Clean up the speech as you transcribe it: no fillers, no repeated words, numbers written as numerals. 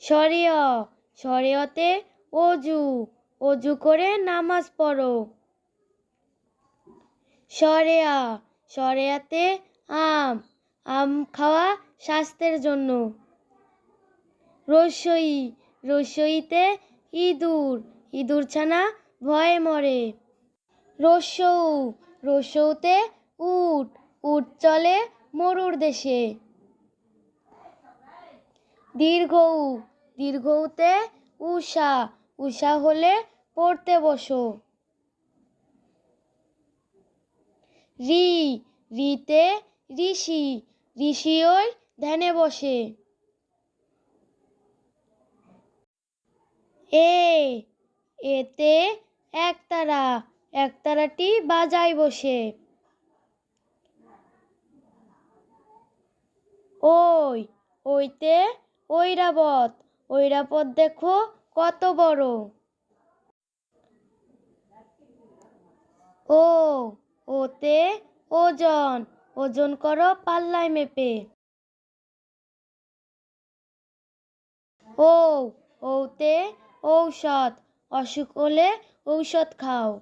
শরিয়, শরিয়তে অজু, অজু করে নামাজ পড়ো। শরেয়া, শরেয়াতে আম, আম খাওয়া স্বাস্থ্যের জন্য। রসই, রসইতে ইঁদুর, ইঁদুর ছানা ভয়ে মরে। রসৌ, রসৌতে উট, উট চলে মরুর দেশে। দীর্ঘৌ, দীর্ঘৌতে উষা, উষা হলে পড়তে বসো। রি, রিতে ঋষি, ঋষি ওই ধ্যানে বসে। এ, এতে একতারা, একতারাটি বাজায় বসে। ওই, ওইতে ঐরাবত, ঐরাবত দেখো কত বড়। ও, ওতে ওজন, ওজন করো পাল্লায় মেপে। ও, ওতে ঔষধ, অসুখ হলে ঔষধ খাও।